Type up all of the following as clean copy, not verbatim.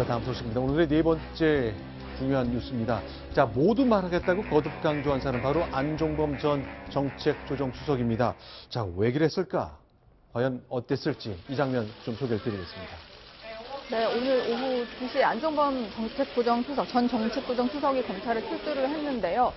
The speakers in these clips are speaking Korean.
자, 다음 소식입니다. 오늘의 네 번째 중요한 뉴스입니다. 자, 모두 말하겠다고 거듭 강조한 사람 바로 안종범 전 정책조정수석입니다. 자, 왜 그랬을까? 과연 어땠을지 이 장면 좀 소개를 드리겠습니다. 네, 오늘 오후 2시에 안종범 전 정책조정수석이 검찰에 출두를 했는데요.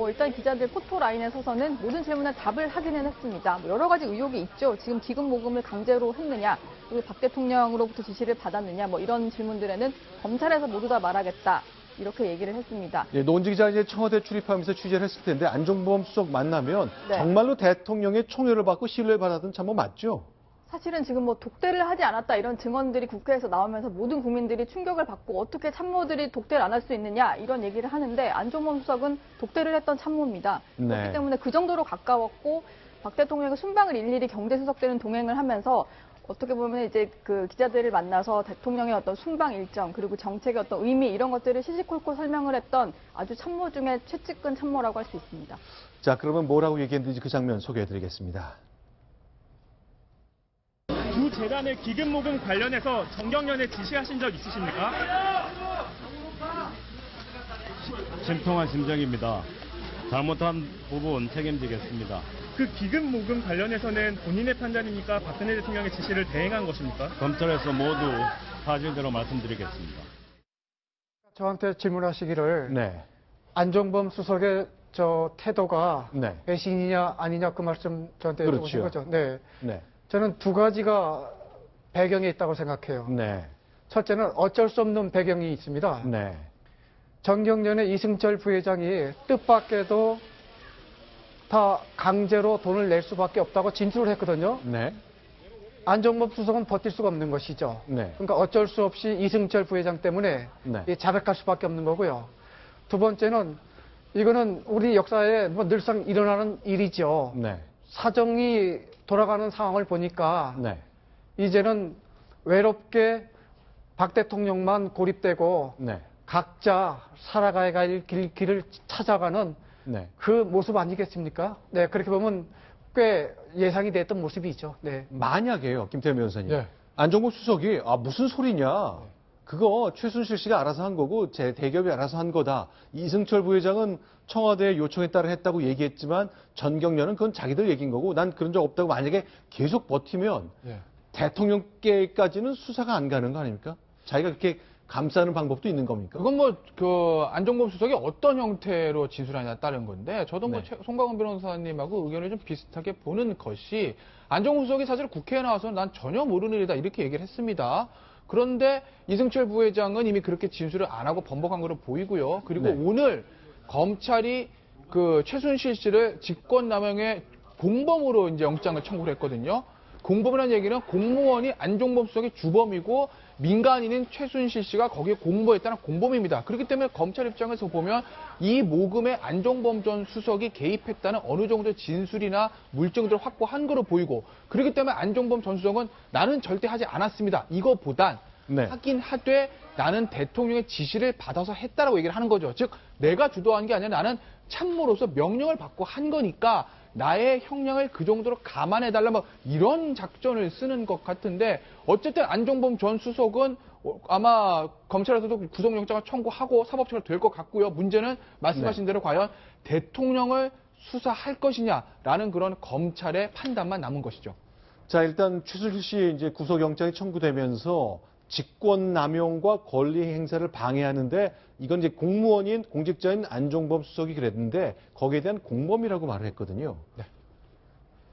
일단 기자들 포토라인에 서서는 모든 질문에 답을 하기는 했습니다. 여러 가지 의혹이 있죠. 지금 기금 모금을 강제로 했느냐, 그리고 박 대통령으로부터 지시를 받았느냐, 이런 질문들에는 검찰에서 모두 다 말하겠다. 이렇게 얘기를 했습니다. 네, 노은지 기자 이제 청와대 출입하면서 취재를 했을 텐데 안종범 수석 만나면 네. 정말로 대통령의 총애를 받고 신뢰를 받았던 참모 맞죠? 사실은 지금 독대를 하지 않았다 이런 증언들이 국회에서 나오면서 모든 국민들이 충격을 받고 어떻게 참모들이 독대를 안 할 수 있느냐 이런 얘기를 하는데 안종범 수석은 독대를 했던 참모입니다. 네. 그렇기 때문에 그 정도로 가까웠고 박 대통령의 순방을 일일이 경제수석들은 동행을 하면서 어떻게 보면 이제 그 기자들을 만나서 대통령의 어떤 순방 일정 그리고 정책의 어떤 의미 이런 것들을 시시콜콜 설명을 했던 아주 참모 중에 최측근 참모라고 할 수 있습니다. 자, 그러면 뭐라고 얘기했는지 그 장면 소개해드리겠습니다. 두 재단의 기금 모금 관련해서 정경련에 지시하신 적 있으십니까? 심통한 심정입니다. 잘못한 부분 책임지겠습니다. 그 기금 모금 관련해서는 본인의 판단입니까? 박근혜 대통령의 지시를 대행한 것입니까? 검찰에서 모두 사실대로 말씀드리겠습니다. 저한테 질문하시기를 네. 안종범 수석의 태도가 네. 배신이냐 아니냐 그 말씀 저한테 그렇죠. 해주신 거죠. 네. 네. 저는 두 가지가 배경에 있다고 생각해요. 네. 첫째는 어쩔 수 없는 배경이 있습니다. 네. 정경련의 이승철 부회장이 뜻밖에도 다 강제로 돈을 낼 수밖에 없다고 진술을 했거든요. 네. 안종범 수석은 버틸 수가 없는 것이죠. 네. 그러니까 어쩔 수 없이 이승철 부회장 때문에 네. 자백할 수밖에 없는 거고요. 두 번째는 이거는 우리 역사에 늘상 일어나는 일이죠. 네. 사정이 돌아가는 상황을 보니까 네. 이제는 외롭게 박 대통령만 고립되고 네. 각자 살아가야 할 길을 찾아가는 네. 그 모습 아니겠습니까? 네, 그렇게 보면 꽤 예상이 됐던 모습이죠. 네. 만약에요, 김태현 변호사님. 네. 안종범 수석이 무슨 소리냐. 그거 최순실 씨가 알아서 한 거고 제 대기업이 알아서 한 거다. 이승철 부회장은 청와대 요청에 따라 했다고 얘기했지만 전경련은 그건 자기들 얘기인 거고 난 그런 적 없다고 만약에 계속 버티면 네. 대통령께까지는 수사가 안 가는 거 아닙니까? 자기가 그렇게 감싸는 방법도 있는 겁니까? 그건 안종범 수석이 어떤 형태로 진술하냐에 따른 건데, 저도 네. 송강원 변호사님하고 의견을 좀 비슷하게 보는 것이, 안종범 수석이 사실 국회에 나와서 난 전혀 모르는 일이다 이렇게 얘기를 했습니다. 그런데 이승철 부회장은 이미 그렇게 진술을 안 하고 번복한 것으로 보이고요. 그리고 네. 오늘 검찰이 최순실 씨를 직권남용의 공범으로 이제 영장을 청구를 했거든요. 공범이라는 얘기는 공무원이 안종범 수석이 주범이고 민간인인 최순실 씨가 거기에 공모했다는 공범입니다. 그렇기 때문에 검찰 입장에서 보면 이 모금에 안종범 전 수석이 개입했다는 어느 정도의 진술이나 물증들을 확보한 거로 보이고, 그렇기 때문에 안종범 전 수석은 나는 절대 하지 않았습니다. 이거보단 네. 하긴 하되 나는 대통령의 지시를 받아서 했다라고 얘기를 하는 거죠. 즉 내가 주도한 게 아니라 나는 참모로서 명령을 받고 한 거니까 나의 형량을 그 정도로 감안해달라 이런 작전을 쓰는 것 같은데, 어쨌든 안종범 전 수석은 아마 검찰에서도 구속영장을 청구하고 사법처리가 될 것 같고요. 문제는 말씀하신 대로 과연 대통령을 수사할 것이냐라는 그런 검찰의 판단만 남은 것이죠. 자, 일단 최순실 씨의 이제 구속영장이 청구되면서 직권남용과 권리 행사를 방해하는데 이건 이제 공무원인 공직자인 안종범 수석이 그랬는데 거기에 대한 공범이라고 말을 했거든요. 네.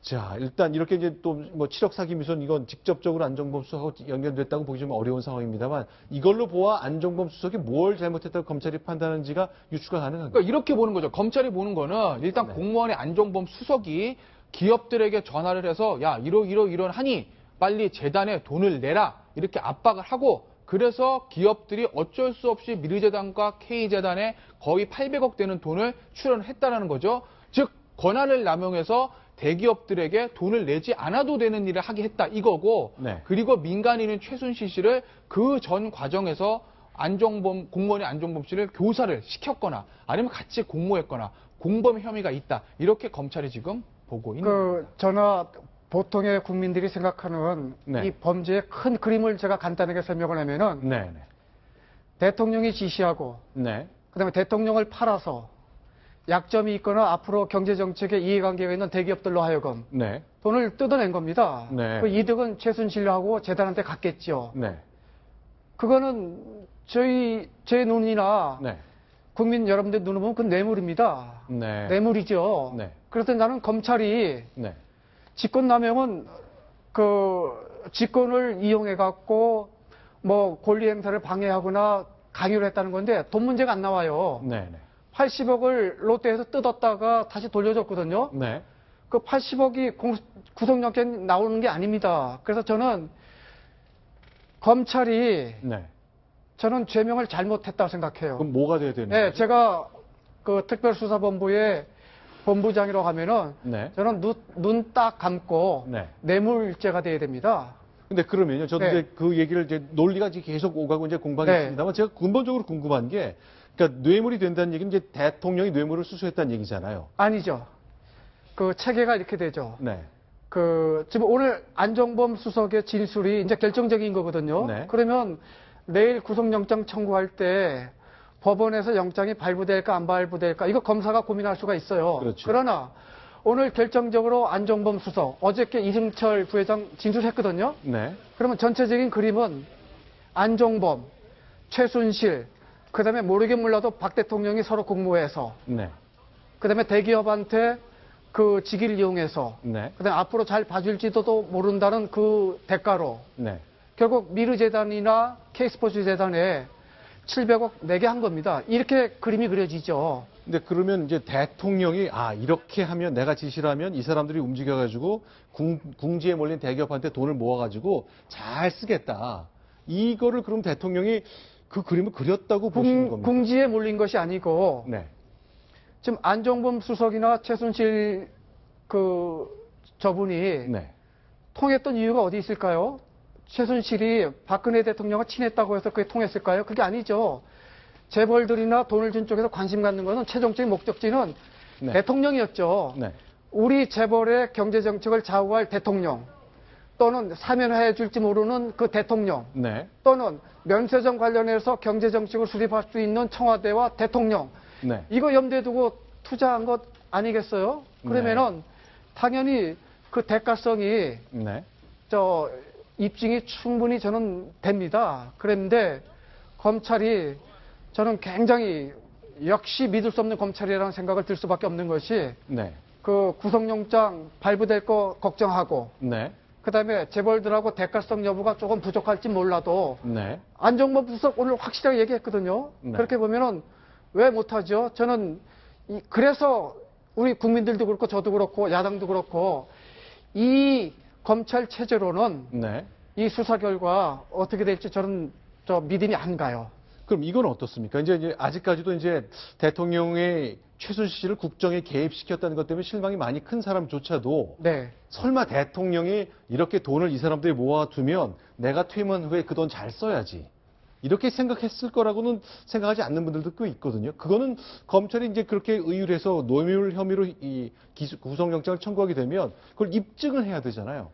자, 일단 이렇게 이제 또 7억 사기 미수는 이건 직접적으로 안종범 수석하고 연결됐다고 보기 좀 어려운 상황입니다만 이걸로 보아 안종범 수석이 뭘 잘못했다고 검찰이 판단하는지가 유추가 가능합니다. 그러니까 이렇게 보는 거죠. 검찰이 보는 거는 일단 네. 공무원의 안종범 수석이 기업들에게 전화를 해서 야 이러하니 빨리 재단에 돈을 내라 이렇게 압박을 하고, 그래서 기업들이 어쩔 수 없이 미르재단과 K재단에 거의 800억 되는 돈을 출연했다라는 거죠. 즉 권한을 남용해서 대기업들에게 돈을 내지 않아도 되는 일을 하게 했다 이거고, 네. 그리고 민간인인 최순실 씨를 그 전 과정에서 공무원인 안종범 씨를 교사를 시켰거나 아니면 같이 공모했거나 공범 혐의가 있다 이렇게 검찰이 지금 보고 있는 겁니다. 보통의 국민들이 생각하는 네. 이 범죄의 큰 그림을 제가 간단하게 설명을 하면은 네. 대통령이 지시하고 네. 그다음에 대통령을 팔아서 약점이 있거나 앞으로 경제정책에 이해관계가 있는 대기업들로 하여금 네. 돈을 뜯어낸 겁니다. 네. 그 이득은 최순실하고 재단한테 갔겠죠. 네. 그거는 제 눈이나 네. 국민 여러분들 눈으로 보면 그 뇌물입니다. 네. 뇌물이죠. 네. 그래서 나는 검찰이 네. 직권남용은 그 직권을 이용해 갖고 뭐 권리 행사를 방해하거나 강요를 했다는 건데 돈 문제가 안 나와요. 네. 네. 80억을 롯데에서 뜯었다가 다시 돌려줬거든요. 네. 그 80억이 구속영장에 나오는 게 아닙니다. 그래서 저는 검찰이 네. 저는 죄명을 잘못했다고 생각해요. 그럼 뭐가 돼야 되는 네, 거죠? 제가 그 특별수사본부의 본부장이라고 하면은 네. 저는 눈 딱 감고 네. 뇌물죄가 돼야 됩니다. 근데 그러면요, 저도 네. 이제 그 얘기를 이제 논리가 이제 계속 오가고 이제 공방했습니다만 제가 근본적으로 궁금한 게, 그러니까 뇌물이 된다는 얘기는 이제 대통령이 뇌물을 수수했다는 얘기잖아요. 아니죠. 그 체계가 이렇게 되죠. 네. 그 지금 오늘 안종범 수석의 진술이 이제 결정적인 거거든요. 네. 그러면 내일 구속영장 청구할 때 법원에서 영장이 발부될까 안 발부될까 이거 검사가 고민할 수가 있어요. 그렇죠. 그러나 오늘 결정적으로 안종범 수석 어저께 이승철 부회장 진술했거든요. 네. 그러면 전체적인 그림은 안종범, 최순실, 그다음에 모르게 몰라도 박 대통령이 서로 공모해서 네. 그다음에 대기업한테 그 직위를 이용해서 네. 그다음에 앞으로 잘 봐줄지도 모른다는 그 대가로 네. 결국 미르재단이나 K스포츠 재단에 700억 내게 한 겁니다. 이렇게 그림이 그려지죠. 근데 그러면 이제 대통령이 이렇게 하면 내가 지시를 하면 이 사람들이 움직여가지고 궁지에 몰린 대기업한테 돈을 모아가지고 잘 쓰겠다. 이거를 그럼 대통령이 그 그림을 그렸다고 보시는 겁니까? 궁지에 몰린 것이 아니고 네. 지금 안종범 수석이나 최순실 저분이 네. 통했던 이유가 어디 있을까요? 최순실이 박근혜 대통령과 친했다고 해서 그게 통했을까요? 그게 아니죠. 재벌들이나 돈을 준 쪽에서 관심 갖는 것은 최종적인 목적지는 네. 대통령이었죠. 네. 우리 재벌의 경제정책을 좌우할 대통령 또는 사면해 줄지 모르는 그 대통령 네. 또는 면세점 관련해서 경제정책을 수립할 수 있는 청와대와 대통령 네. 이거 염두에 두고 투자한 것 아니겠어요? 그러면은 당연히 그 대가성이 네. 입증이 충분히 저는 됩니다. 그런데 검찰이 저는 굉장히 역시 믿을 수 없는 검찰이라는 생각을 들 수밖에 없는 것이 네. 그 구속영장 발부될 거 걱정하고 네. 그다음에 재벌들하고 대가성 여부가 조금 부족할지 몰라도 네. 안종범 수석 오늘 확실하게 얘기했거든요. 네. 그렇게 보면은 왜 못하죠? 저는 그래서 우리 국민들도 그렇고 저도 그렇고 야당도 그렇고 이 검찰 체제로는 네. 이 수사 결과 어떻게 될지 저는 믿음이 안 가요. 그럼 이건 어떻습니까? 이제 아직까지도 이제 대통령의 최순실 씨를 국정에 개입시켰다는 것 때문에 실망이 많이 큰 사람조차도 네. 설마 대통령이 이렇게 돈을 이 사람들이 모아두면 내가 퇴임한 후에 그 돈 잘 써야지. 이렇게 생각했을 거라고는 생각하지 않는 분들도 꽤 있거든요. 그거는 검찰이 이제 그렇게 의율해서 뇌물 혐의로 이 구속영장을 청구하게 되면 그걸 입증을 해야 되잖아요.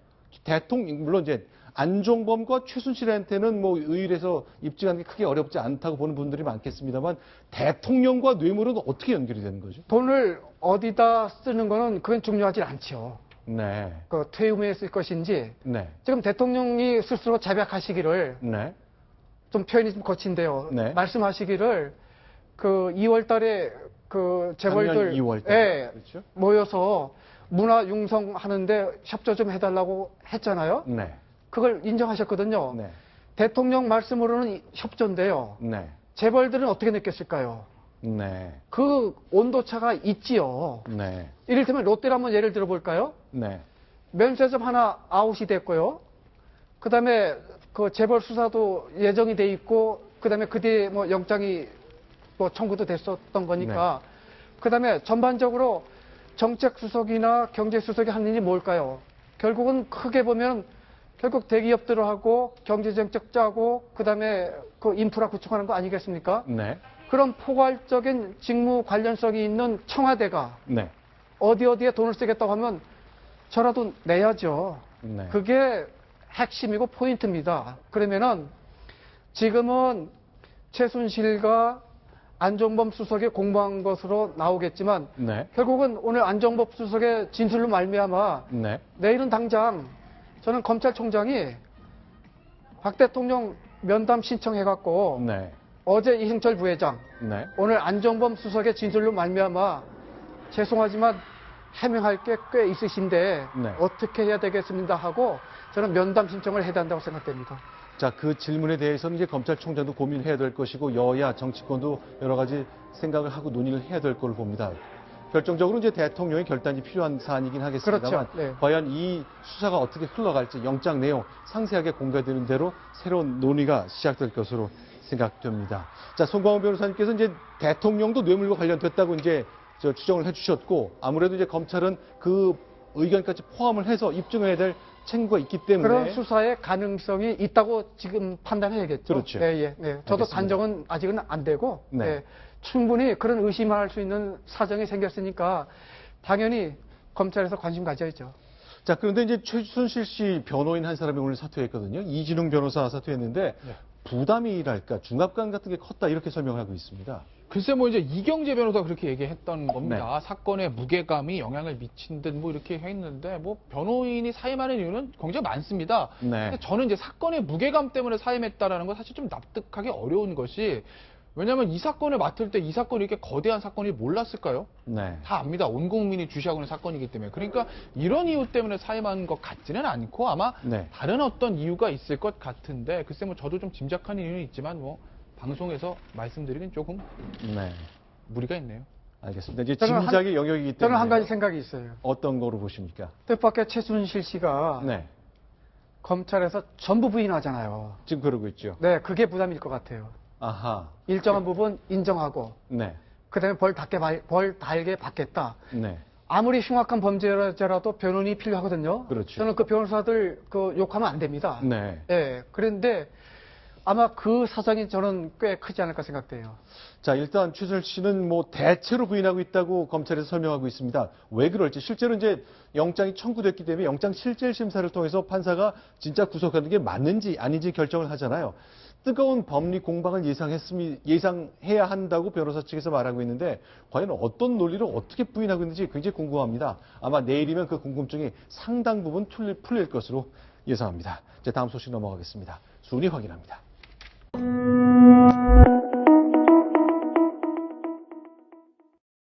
물론 이제 안종범과 최순실한테는 뭐 의율해서 입증하는 게 크게 어렵지 않다고 보는 분들이 많겠습니다만 대통령과 뇌물은 어떻게 연결이 되는 거죠? 돈을 어디다 쓰는 거는 그건 중요하지 않죠. 네. 그 퇴임 후에 쓸 것인지 네. 지금 대통령이 스스로 자백하시기를 네. 좀 표현이 좀 거친데요. 네. 말씀하시기를 그 2월 달에 그 재벌들 작년 2월 달. 그렇죠? 모여서 문화 융성하는데 협조 좀 해달라고 했잖아요. 네. 그걸 인정하셨거든요. 네. 대통령 말씀으로는 협조인데요. 네. 재벌들은 어떻게 느꼈을까요? 네. 그 온도차가 있지요. 네. 이를테면 롯데를 한번 예를 들어볼까요? 네. 면세점 하나 아웃이 됐고요. 그 다음에 그 재벌 수사도 예정이 돼 있고, 그 다음에 그 뒤에 뭐 영장이 뭐 청구도 됐었던 거니까. 그 다음에 전반적으로 정책수석이나 경제수석이 하는 일이 뭘까요? 결국은 크게 보면 결국 대기업들하고 경제정책 짜고, 그 다음에 그 인프라 구축하는 거 아니겠습니까? 네. 그런 포괄적인 직무 관련성이 있는 청와대가 네. 어디에 돈을 쓰겠다고 하면 저라도 내야죠. 네. 그게 핵심이고 포인트입니다. 그러면은 지금은 최순실과 안종범 수석이 공모한 것으로 나오겠지만 네. 결국은 오늘 안종범 수석의 진술로 말미암아 네. 내일은 당장 저는 검찰총장이 박 대통령 면담 신청해갖고 네. 어제 이승철 부회장, 네. 오늘 안종범 수석의 진술로 말미암아 죄송하지만 해명할 게 꽤 있으신데 네. 어떻게 해야 되겠습니다 하고 저는 면담 신청을 해야 한다고 생각됩니다. 자, 그 질문에 대해서는 이제 검찰총장도 고민해야 될 것이고 여야 정치권도 여러 가지 생각을 하고 논의를 해야 될 걸로 봅니다. 결정적으로 이제 대통령의 결단이 필요한 사안이긴 하겠습니다만 그렇죠. 네. 과연 이 수사가 어떻게 흘러갈지 영장 내용 상세하게 공개되는 대로 새로운 논의가 시작될 것으로 생각됩니다. 자, 송광호 변호사님께서 이제 대통령도 뇌물과 관련됐다고 이제 추정을 해주셨고 아무래도 이제 검찰은 그 의견까지 포함을 해서 입증해야 될 책무가 있기 때문에 그런 수사의 가능성이 있다고 지금 판단해야겠죠. 그렇죠. 네, 예, 네. 저도 알겠습니다. 단정은 아직은 안 되고 네. 네, 충분히 그런 의심할 수 있는 사정이 생겼으니까 당연히 검찰에서 관심 가져야죠. 자, 그런데 이제 최순실 씨 변호인 한 사람이 오늘 사퇴했거든요. 이진웅 변호사 사퇴했는데 부담이랄까 중압감 같은 게 컸다 이렇게 설명하고 있습니다. 글쎄 뭐 이제 이경재 변호사가 그렇게 얘기했던 겁니다. 사건의 무게감이 영향을 미친 듯 뭐 이렇게 했는데 뭐 변호인이 사임하는 이유는 굉장히 많습니다. 네. 근데 저는 이제 사건의 무게감 때문에 사임했다라는 건 사실 좀 납득하기 어려운 것이 왜냐하면 이 사건을 맡을 때 이 사건이 이렇게 거대한 사건이 몰랐을까요? 네. 다 압니다. 온 국민이 주시하고 있는 사건이기 때문에. 그러니까 이런 이유 때문에 사임한 것 같지는 않고 아마 네. 다른 어떤 이유가 있을 것 같은데 글쎄 뭐 저도 좀 짐작하는 이유는 있지만 뭐 방송에서 말씀드리긴 조금 네. 무리가 있네요. 알겠습니다. 이제 저는 짐작의 영역이기 때문에 저는 한 가지 생각이 있어요. 어떤 거로 보십니까? 뜻밖의 최순실 씨가 네. 검찰에서 전부 부인하잖아요. 지금 그러고 있죠. 네, 그게 부담일 것 같아요. 아하. 일정한 부분 인정하고 네. 그다음에 벌 달게 받겠다. 네. 아무리 흉악한 범죄라도 변호인이 필요하거든요. 그렇죠. 저는 그 변호사들 욕하면 안 됩니다. 네. 예, 그런데 아마 그 사정이 저는 꽤 크지 않을까 생각돼요. 자, 일단 최순실 씨는 뭐 대체로 부인하고 있다고 검찰에서 설명하고 있습니다. 왜 그럴지 실제로 이제 영장이 청구됐기 때문에 영장 실질 심사를 통해서 판사가 진짜 구속하는 게 맞는지 아닌지 결정을 하잖아요. 뜨거운 법리 공방을 예상해야 한다고 변호사 측에서 말하고 있는데 과연 어떤 논리로 어떻게 부인하고 있는지 굉장히 궁금합니다. 아마 내일이면 그 궁금증이 상당 부분 풀릴 것으로 예상합니다. 이제 다음 소식 넘어가겠습니다. 순위 확인합니다.